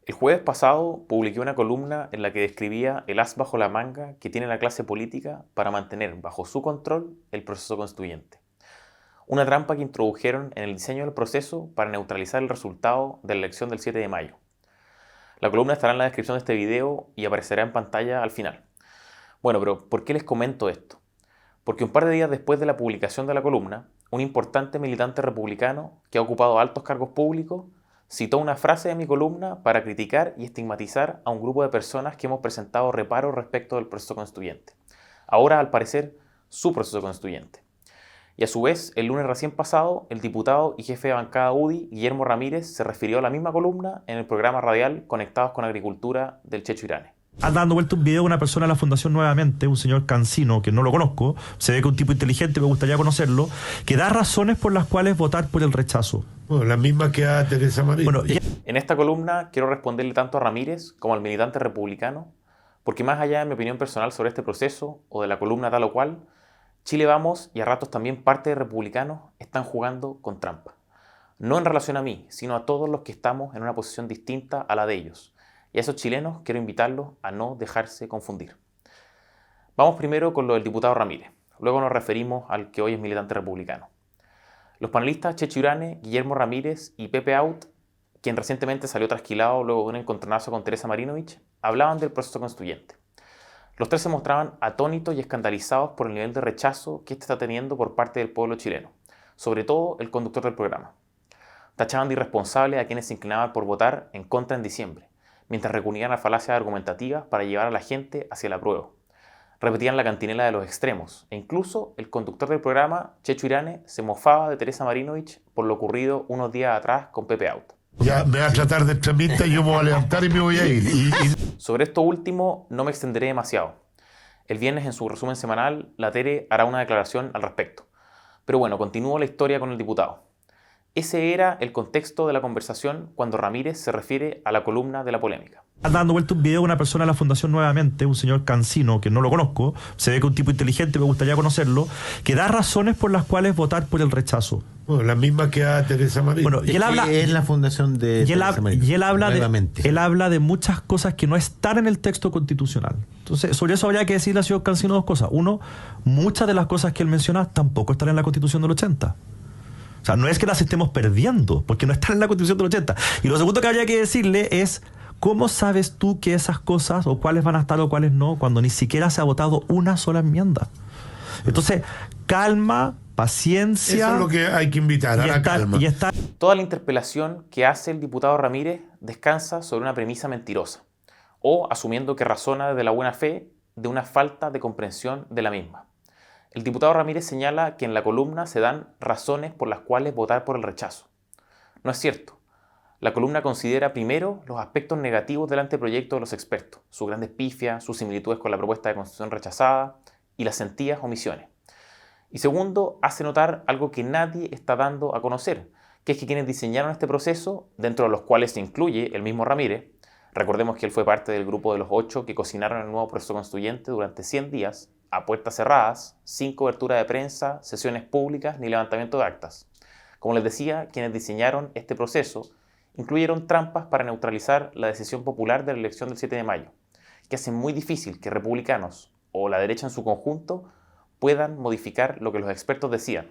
El jueves pasado publiqué una columna en la que describía el as bajo la manga que tiene la clase política para mantener bajo su control el proceso constituyente. Una trampa que introdujeron en el diseño del proceso para neutralizar el resultado de la elección del 7 de mayo. La columna estará en la descripción de este video y aparecerá en pantalla al final. Bueno, pero ¿por qué les comento esto? Porque un par de días después de la publicación de la columna, un importante militante republicano que ha ocupado altos cargos públicos citó una frase de mi columna para criticar y estigmatizar a un grupo de personas que hemos presentado reparos respecto del proceso constituyente. Ahora, al parecer, su proceso constituyente. Y a su vez, el lunes recién pasado, el diputado y jefe de bancada UDI, Guillermo Ramírez, se refirió a la misma columna en el programa radial Conectados con Agricultura del Checho Irane. Anda dando vuelta un video de una persona de la Fundación Nuevamente, un señor Cancino, que no lo conozco, se ve que es un tipo inteligente, me gustaría conocerlo, que da razones por las cuales votar por el rechazo. Bueno, la misma que a Teresa Marín. Bueno, En esta columna quiero responderle tanto a Ramírez como al militante republicano, porque más allá de mi opinión personal sobre este proceso o de la columna tal o cual, Chile Vamos y a ratos también parte de republicanos están jugando con trampa. No en relación a mí, sino a todos los que estamos en una posición distinta a la de ellos. Y a esos chilenos quiero invitarlos a no dejarse confundir. Vamos primero con lo del diputado Ramírez, luego nos referimos al que hoy es militante republicano. Los panelistas Checho Irane, Guillermo Ramírez y Pepe Out, quien recientemente salió trasquilado luego de un encontronazo con Teresa Marinovich, hablaban del proceso constituyente. Los tres se mostraban atónitos y escandalizados por el nivel de rechazo que este está teniendo por parte del pueblo chileno, sobre todo el conductor del programa. Tachaban de irresponsables a quienes se inclinaban por votar en contra en diciembre, mientras recurrían a falacias argumentativas para llevar a la gente hacia el apruebo. Repetían la cantinela de los extremos, e incluso el conductor del programa, Checho Irane, se mofaba de Teresa Marinovich por lo ocurrido unos días atrás con Pepe Out. Ya me va a tratar de extremista y yo me voy a levantar y me voy a ir. Sobre esto último no me extenderé demasiado. El viernes en su resumen semanal, la Tere hará una declaración al respecto. Pero bueno, continúo la historia con el diputado. Ese era el contexto de la conversación cuando Ramírez se refiere a la columna de la polémica. anda dando vuelta un video de una persona de la Fundación Nuevamente, un señor Cancino, que no lo conozco, se ve que es un tipo inteligente, me gustaría conocerlo, que da razones por las cuales votar por el rechazo. Bueno, la misma que a Teresa Marín. Bueno, y él habla, es la fundación de Teresa Marín. y él Nuevamente. habla de muchas cosas que no están en el texto constitucional. Entonces, sobre eso habría que decirle al señor Cancino dos cosas. Uno, muchas de las cosas que él menciona tampoco están en la Constitución del 80. O sea, no es que las estemos perdiendo, porque no están en la Constitución del 80. Y lo segundo que habría que decirle es, ¿cómo sabes tú que esas cosas, o cuáles van a estar o cuáles no, cuando ni siquiera se ha votado una sola enmienda? Entonces, calma, paciencia. Eso es lo que hay que invitar, a la calma. Toda la interpelación que hace el diputado Ramírez descansa sobre una premisa mentirosa, o asumiendo que razona desde la buena fe de una falta de comprensión de la misma. El diputado Ramírez señala que en la columna se dan razones por las cuales votar por el rechazo. No es cierto. La columna considera primero los aspectos negativos del anteproyecto de los expertos, sus grandes pifias, sus similitudes con la propuesta de constitución rechazada y las sentidas omisiones. Y segundo, hace notar algo que nadie está dando a conocer, que es que quienes diseñaron este proceso, dentro de los cuales se incluye el mismo Ramírez, recordemos que él fue parte del grupo de los 8 que cocinaron el nuevo proceso constituyente durante 100 días, a puertas cerradas, sin cobertura de prensa, sesiones públicas ni levantamiento de actas. Como les decía, quienes diseñaron este proceso incluyeron trampas para neutralizar la decisión popular de la elección del 7 de mayo, que hacen muy difícil que republicanos o la derecha en su conjunto puedan modificar lo que los expertos decían,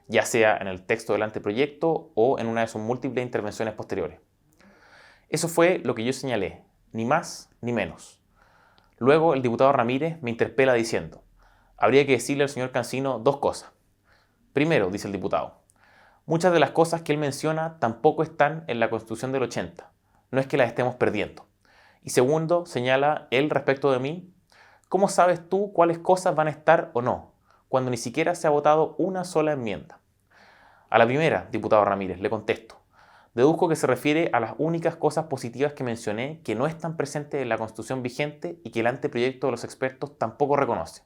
ya sea en el texto del anteproyecto o en una de sus múltiples intervenciones posteriores. Eso fue lo que yo señalé, ni más ni menos. Luego el diputado Ramírez me interpela diciendo, habría que decirle al señor Cancino dos cosas. Primero, dice el diputado, muchas de las cosas que él menciona tampoco están en la Constitución del 80, no es que las estemos perdiendo. Y segundo, señala él respecto de mí, ¿cómo sabes tú cuáles cosas van a estar o no, cuando ni siquiera se ha votado una sola enmienda? A la primera, diputado Ramírez, le contesto. Deduzco que se refiere a las únicas cosas positivas que mencioné que no están presentes en la Constitución vigente y que el anteproyecto de los expertos tampoco reconoce.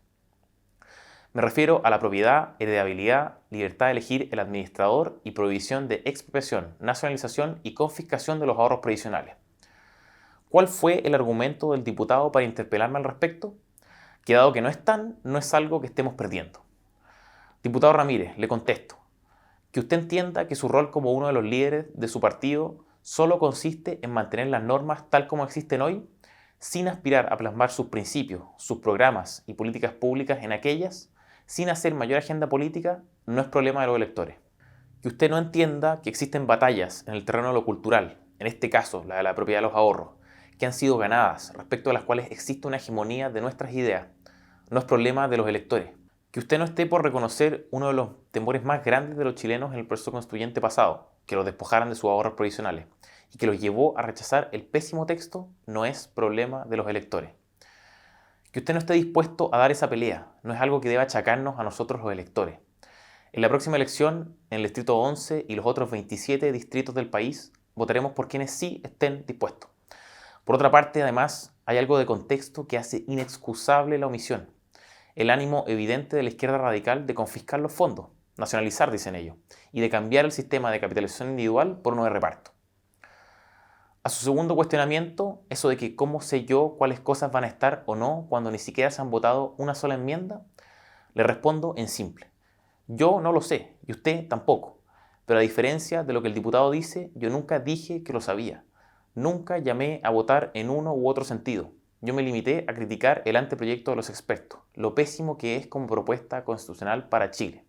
Me refiero a la propiedad, heredabilidad, libertad de elegir el administrador y prohibición de expropiación, nacionalización y confiscación de los ahorros previsionales. ¿Cuál fue el argumento del diputado para interpelarme al respecto? Que dado que no están, no es algo que estemos perdiendo. Diputado Ramírez, le contesto. Que usted entienda que su rol como uno de los líderes de su partido solo consiste en mantener las normas tal como existen hoy, sin aspirar a plasmar sus principios, sus programas y políticas públicas en aquellas, sin hacer mayor agenda política, no es problema de los electores. Que usted no entienda que existen batallas en el terreno de lo cultural, en este caso la de la propiedad de los ahorros, que han sido ganadas, respecto a las cuales existe una hegemonía de nuestras ideas, no es problema de los electores. Que usted no esté por reconocer uno de los temores más grandes de los chilenos en el proceso constituyente pasado, que los despojaran de sus ahorros provisionales, y que los llevó a rechazar el pésimo texto, no es problema de los electores. Que usted no esté dispuesto a dar esa pelea, no es algo que deba achacarnos a nosotros los electores. En la próxima elección, en el distrito 11 y los otros 27 distritos del país, votaremos por quienes sí estén dispuestos. Por otra parte, además, hay algo de contexto que hace inexcusable la omisión. El ánimo evidente de la izquierda radical de confiscar los fondos, nacionalizar, dicen ellos, y de cambiar el sistema de capitalización individual por uno de reparto. A su segundo cuestionamiento, eso de que cómo sé yo cuáles cosas van a estar o no cuando ni siquiera se han votado una sola enmienda, le respondo en simple. Yo no lo sé, y usted tampoco, pero a diferencia de lo que el diputado dice, yo nunca dije que lo sabía. Nunca llamé a votar en uno u otro sentido. Yo me limité a criticar el anteproyecto de los expertos, lo pésimo que es como propuesta constitucional para Chile.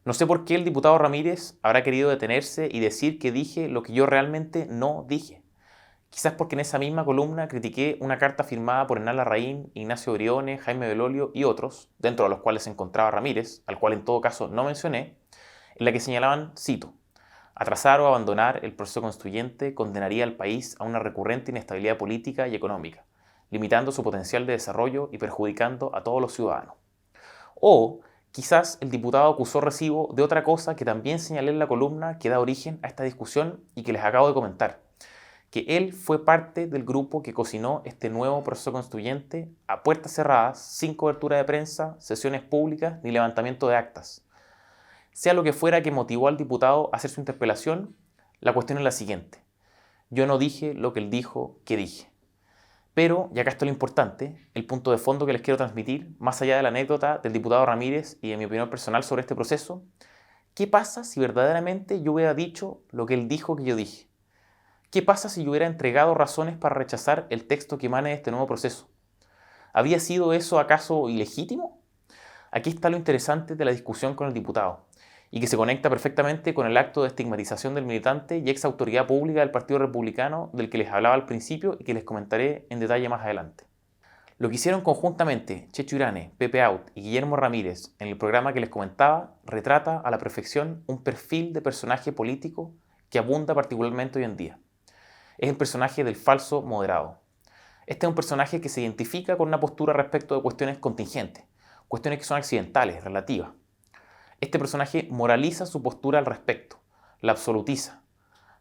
No sé por qué el diputado Ramírez habrá querido detenerse y decir que dije lo que yo realmente no dije. Quizás porque en esa misma columna critiqué una carta firmada por Hernán Larraín, Ignacio Briones, Jaime Belolio y otros, dentro de los cuales se encontraba Ramírez, al cual en todo caso no mencioné, en la que señalaban, cito, atrasar o abandonar el proceso constituyente condenaría al país a una recurrente inestabilidad política y económica, limitando su potencial de desarrollo y perjudicando a todos los ciudadanos. O quizás el diputado acusó recibo de otra cosa que también señalé en la columna que da origen a esta discusión y que les acabo de comentar, que él fue parte del grupo que cocinó este nuevo proceso constituyente a puertas cerradas, sin cobertura de prensa, sesiones públicas ni levantamiento de actas. Sea lo que fuera que motivó al diputado a hacer su interpelación, la cuestión es la siguiente. Yo no dije lo que él dijo que dije. Pero, y acá está lo importante, el punto de fondo que les quiero transmitir, más allá de la anécdota del diputado Ramírez y de mi opinión personal sobre este proceso, ¿qué pasa si verdaderamente yo hubiera dicho lo que él dijo que yo dije? ¿Qué pasa si yo hubiera entregado razones para rechazar el texto que emane de este nuevo proceso? ¿Había sido eso acaso ilegítimo? Aquí está lo interesante de la discusión con el diputado, y que se conecta perfectamente con el acto de estigmatización del militante y ex autoridad pública del Partido Republicano del que les hablaba al principio y que les comentaré en detalle más adelante. Lo que hicieron conjuntamente Checho Urane, Pepe Out y Guillermo Ramírez en el programa que les comentaba retrata a la perfección un perfil de personaje político que abunda particularmente hoy en día. Es el personaje del falso moderado. Este es un personaje que se identifica con una postura respecto de cuestiones contingentes, cuestiones que son accidentales, relativas. Este personaje moraliza su postura al respecto, la absolutiza,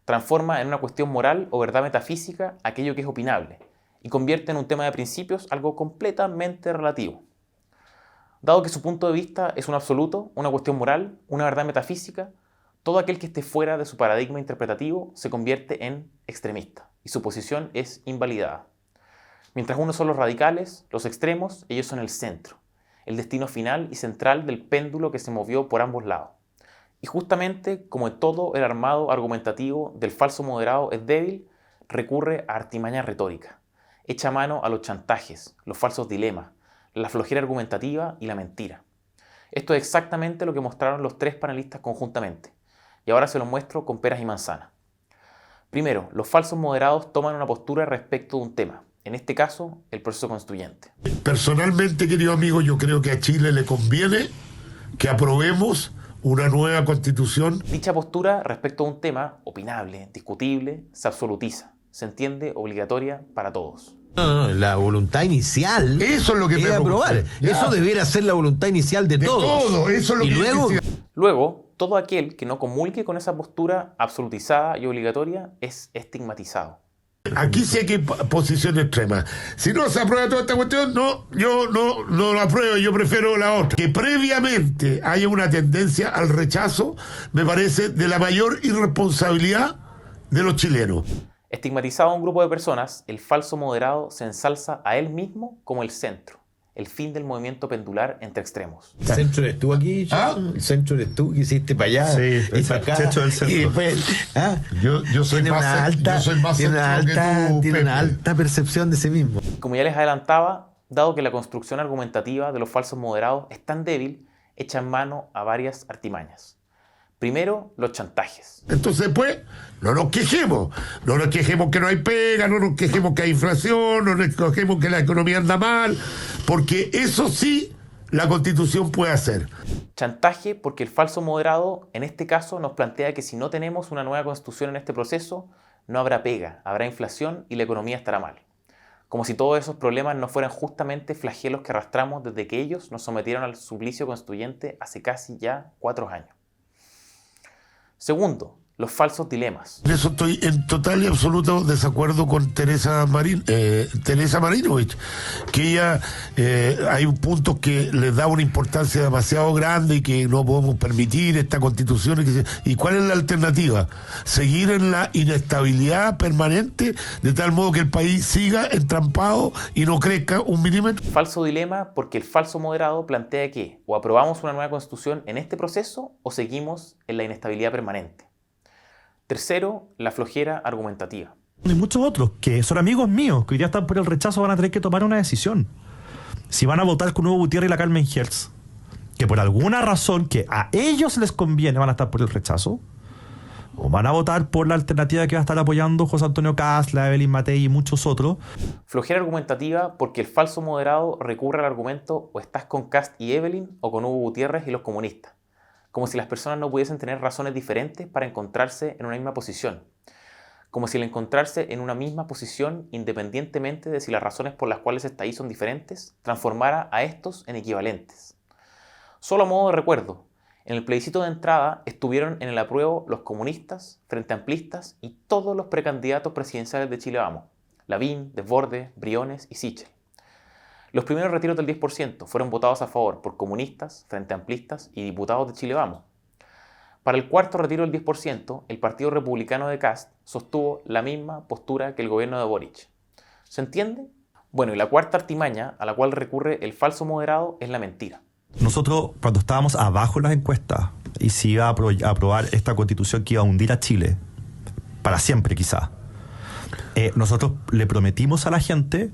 transforma en una cuestión moral o verdad metafísica aquello que es opinable y convierte en un tema de principios algo completamente relativo. Dado que su punto de vista es un absoluto, una cuestión moral, una verdad metafísica, todo aquel que esté fuera de su paradigma interpretativo se convierte en extremista y su posición es invalidada. Mientras unos son los radicales, los extremos, ellos son el centro, el destino final y central del péndulo que se movió por ambos lados. Y justamente como todo el armado argumentativo del falso moderado es débil, recurre a artimañas retóricas, echa mano a los chantajes, los falsos dilemas, la flojera argumentativa y la mentira. Esto es exactamente lo que mostraron los tres panelistas conjuntamente. Y ahora se los muestro con peras y manzanas. Primero, los falsos moderados toman una postura respecto de un tema, en este caso, el proceso constituyente. Personalmente, querido amigo, yo creo que a Chile le conviene que aprobemos una nueva constitución. Dicha postura respecto a un tema opinable, discutible, se absolutiza, se entiende obligatoria para todos. No, la voluntad inicial eso es lo que es aprobar. Eso debiera ser la voluntad inicial de todos. Todo, eso es lo y que luego, todo aquel que no comulgue con esa postura absolutizada y obligatoria es estigmatizado. Aquí sí hay que posición extrema. Si no se aprueba toda esta cuestión, yo no la apruebo, yo prefiero la otra. Que previamente haya una tendencia al rechazo, me parece de la mayor irresponsabilidad de los chilenos. Estigmatizado a un grupo de personas, el falso moderado se ensalza a él mismo como el centro, el fin del movimiento pendular entre extremos. ¿El centro eres tú aquí? ¿Ah? ¿El centro eres tú que hiciste para allá? Sí, y para acá? Checho del centro. Y después, Yo soy tiene más una alta, yo soy más tiene una centro que alta, tú, tiene una Pepe. alta percepción de sí mismo. Como ya les adelantaba, dado que la construcción argumentativa de los falsos moderados es tan débil, echan mano a varias artimañas. Primero, los chantajes. Entonces, pues, no nos quejemos. No nos quejemos que no hay pega, no nos quejemos que hay inflación, no nos quejemos que la economía anda mal, porque eso sí la Constitución puede hacer. Chantaje porque el falso moderado en este caso nos plantea que si no tenemos una nueva constitución en este proceso, no habrá pega, habrá inflación y la economía estará mal. Como si todos esos problemas no fueran justamente flagelos que arrastramos desde que ellos nos sometieron al suplicio constituyente hace casi ya 4 años. Segundo, los falsos dilemas. En eso estoy en total y absoluto desacuerdo con Teresa Marinovich, que ella hay puntos que les da una importancia demasiado grande y que no podemos permitir esta constitución. ¿Y cuál es la alternativa? Seguir en la inestabilidad permanente de tal modo que el país siga entrampado y no crezca un milímetro. Falso dilema porque el falso moderado plantea que o aprobamos una nueva constitución en este proceso o seguimos en la inestabilidad permanente. Tercero, la flojera argumentativa. Y muchos otros que son amigos míos, que hoy día están por el rechazo, van a tener que tomar una decisión. Si van a votar con Hugo Gutiérrez y la Carmen Hertz, que por alguna razón que a ellos les conviene van a estar por el rechazo, o van a votar por la alternativa que va a estar apoyando José Antonio Kast, la Evelyn Matei y muchos otros. Flojera argumentativa porque el falso moderado recurre al argumento o estás con Kast y Evelyn o con Hugo Gutiérrez y los comunistas. Como si las personas no pudiesen tener razones diferentes para encontrarse en una misma posición. Como si el encontrarse en una misma posición, independientemente de si las razones por las cuales está ahí son diferentes, transformara a estos en equivalentes. Solo a modo de recuerdo, en el plebiscito de entrada estuvieron en el apruebo los comunistas, frente amplistas y todos los precandidatos presidenciales de Chile Vamos, Lavín, Desbordes, Briones y Sichel. Los primeros retiros del 10% fueron votados a favor por comunistas, frente amplistas y diputados de Chile Vamos. Para el cuarto retiro del 10%, el Partido Republicano de Kast sostuvo la misma postura que el gobierno de Boric. ¿Se entiende? Bueno, y la cuarta artimaña a la cual recurre el falso moderado es la mentira. Nosotros, cuando estábamos abajo en las encuestas y se iba a aprobar esta constitución que iba a hundir a Chile, para siempre quizá, nosotros le prometimos a la gente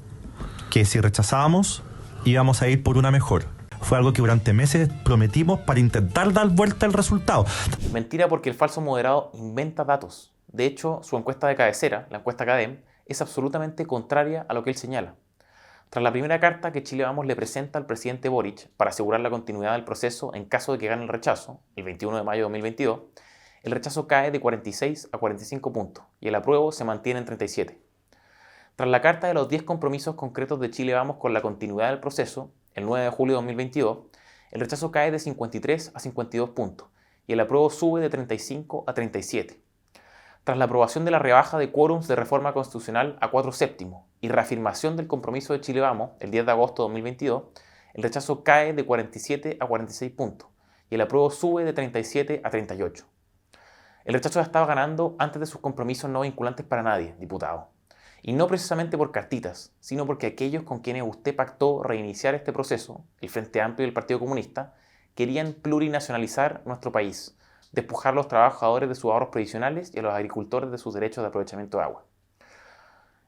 que si rechazábamos íbamos a ir por una mejor. Fue algo que durante meses prometimos para intentar dar vuelta al resultado. Mentira porque el falso moderado inventa datos. De hecho, su encuesta de cabecera, la encuesta CADEM, es absolutamente contraria a lo que él señala. Tras la primera carta que Chile Vamos le presenta al presidente Boric para asegurar la continuidad del proceso en caso de que gane el rechazo, el 21 de mayo de 2022, el rechazo cae de 46 a 45 puntos y el apruebo se mantiene en 37. Tras la carta de los 10 compromisos concretos de Chile Vamos con la continuidad del proceso, el 9 de julio de 2022, el rechazo cae de 53 a 52 puntos y el apruebo sube de 35 a 37. Tras la aprobación de la rebaja de quórums de reforma constitucional a 4/7 y reafirmación del compromiso de Chile Vamos el 10 de agosto de 2022, el rechazo cae de 47 a 46 puntos y el apruebo sube de 37 a 38. El rechazo ya estaba ganando antes de sus compromisos no vinculantes para nadie, diputado. Y no precisamente por cartitas, sino porque aquellos con quienes usted pactó reiniciar este proceso, el Frente Amplio y el Partido Comunista, querían plurinacionalizar nuestro país, despojar a los trabajadores de sus ahorros previsionales y a los agricultores de sus derechos de aprovechamiento de agua.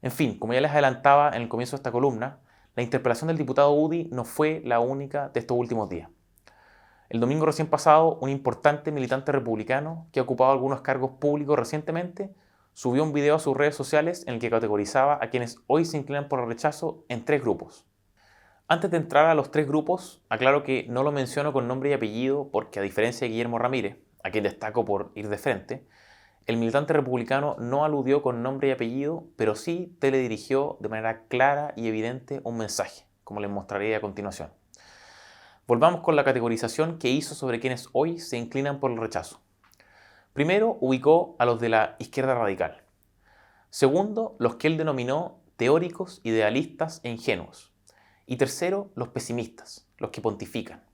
En fin, como ya les adelantaba en el comienzo de esta columna, la interpelación del diputado UDI no fue la única de estos últimos días. El domingo recién pasado, un importante militante republicano que ha ocupado algunos cargos públicos recientemente subió un video a sus redes sociales en el que categorizaba a quienes hoy se inclinan por el rechazo en 3 grupos. Antes de entrar a los 3 grupos, aclaro que no lo menciono con nombre y apellido porque, a diferencia de Guillermo Ramírez, a quien destaco por ir de frente, el militante republicano no aludió con nombre y apellido, pero sí teledirigió de manera clara y evidente un mensaje, como les mostraré a continuación. Volvamos con la categorización que hizo sobre quienes hoy se inclinan por el rechazo. Primero, ubicó a los de la izquierda radical. Segundo, los que él denominó teóricos, idealistas e ingenuos. Y tercero, los pesimistas, los que pontifican.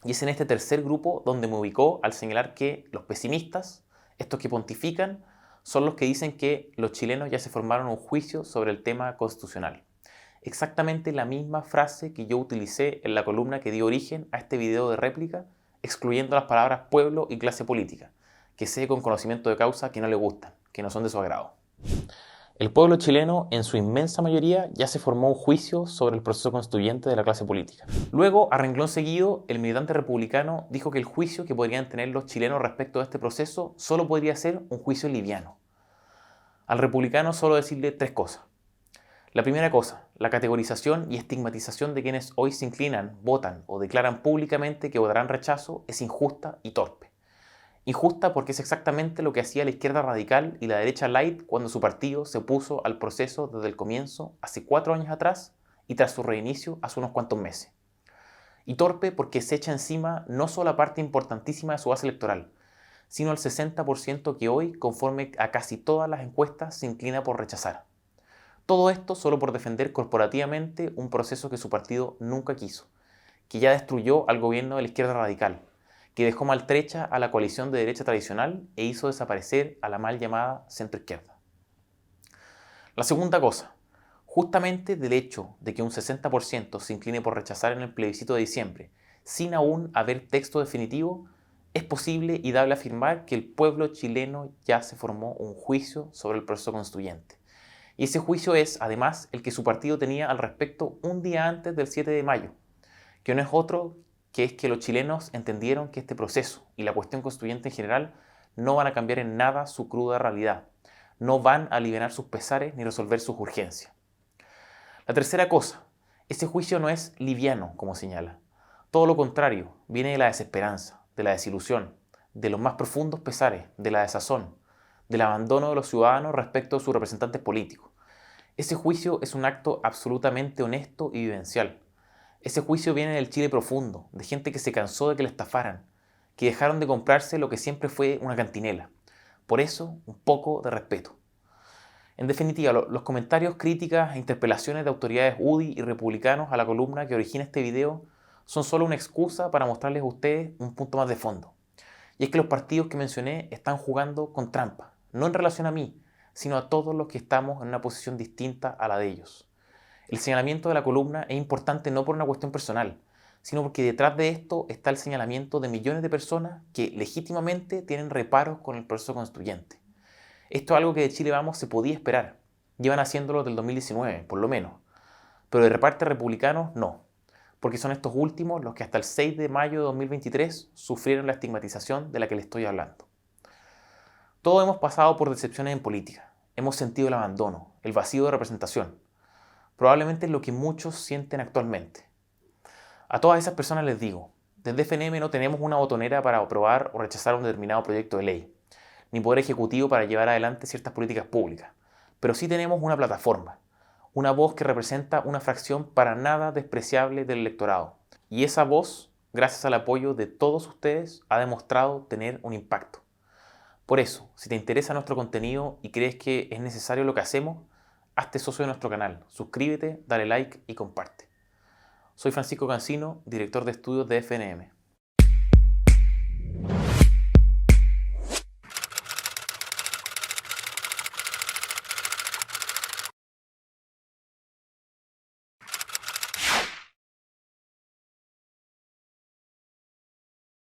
Y es en este tercer grupo donde me ubicó al señalar que los pesimistas, estos que pontifican, son los que dicen que los chilenos ya se formaron un juicio sobre el tema constitucional. exactamente la misma frase que yo utilicé en la columna que dio origen a este video de réplica, excluyendo las palabras pueblo y clase política, que sé con conocimiento de causa que no le gustan, que no son de su agrado. El pueblo chileno, en su inmensa mayoría, ya se formó un juicio sobre el proceso constituyente de la clase política. Luego, a renglón seguido, el militante republicano dijo que el juicio que podrían tener los chilenos respecto a este proceso solo podría ser un juicio liviano. Al republicano solo decirle 3 cosas. La primera cosa, la categorización y estigmatización de quienes hoy se inclinan, votan o declaran públicamente que votarán rechazo es injusta y torpe. Injusta porque es exactamente lo que hacía la izquierda radical y la derecha light cuando su partido se opuso al proceso desde el comienzo hace 4 años atrás y tras su reinicio hace unos cuantos meses. Y torpe porque se echa encima no solo la parte importantísima de su base electoral, sino el 60% que hoy, conforme a casi todas las encuestas, se inclina por rechazar. Todo esto solo por defender corporativamente un proceso que su partido nunca quiso, que ya destruyó al gobierno de la izquierda radical, que dejó maltrecha a la coalición de derecha tradicional e hizo desaparecer a la mal llamada centroizquierda. La segunda cosa, justamente del hecho de que un 60% se incline por rechazar en el plebiscito de diciembre, sin aún haber texto definitivo, es posible y dable afirmar que el pueblo chileno ya se formó un juicio sobre el proceso constituyente. Y ese juicio es, además, el que su partido tenía al respecto un día antes del 7 de mayo, que no es otro que es que los chilenos entendieron que este proceso y la cuestión constituyente en general no van a cambiar en nada su cruda realidad, no van a aliviar sus pesares ni resolver sus urgencias. La tercera cosa, ese juicio no es liviano, como señala. Todo lo contrario, viene de la desesperanza, de la desilusión, de los más profundos pesares, de la desazón, del abandono de los ciudadanos respecto a sus representantes políticos. Ese juicio es un acto absolutamente honesto y vivencial. Ese juicio viene del Chile profundo, de gente que se cansó de que le estafaran, que dejaron de comprarse lo que siempre fue una cantinela. Por eso, un poco de respeto. En definitiva, los comentarios, críticas e interpelaciones de autoridades UDI y republicanos a la columna que origina este video son solo una excusa para mostrarles a ustedes un punto más de fondo. Y es que los partidos que mencioné están jugando con trampa, no en relación a mí, sino a todos los que estamos en una posición distinta a la de ellos. El señalamiento de la columna es importante no por una cuestión personal, sino porque detrás de esto está el señalamiento de millones de personas que legítimamente tienen reparos con el proceso constituyente. Esto es algo que de Chile Vamos se podía esperar. Llevan haciéndolo desde el 2019, por lo menos. Pero de reparte republicanos, no. Porque son estos últimos los que hasta el 6 de mayo de 2023 sufrieron la estigmatización de la que les estoy hablando. Todos hemos pasado por decepciones en política. Hemos sentido el abandono, el vacío de representación. Probablemente es lo que muchos sienten actualmente. A todas esas personas les digo, desde FNM no tenemos una botonera para aprobar o rechazar un determinado proyecto de ley, ni poder ejecutivo para llevar adelante ciertas políticas públicas, pero sí tenemos una plataforma, una voz que representa una fracción para nada despreciable del electorado. Y esa voz, gracias al apoyo de todos ustedes, ha demostrado tener un impacto. Por eso, si te interesa nuestro contenido y crees que es necesario lo que hacemos, hazte socio de nuestro canal, suscríbete, dale like y comparte. Soy Francisco Cancino, director de estudios de FNM.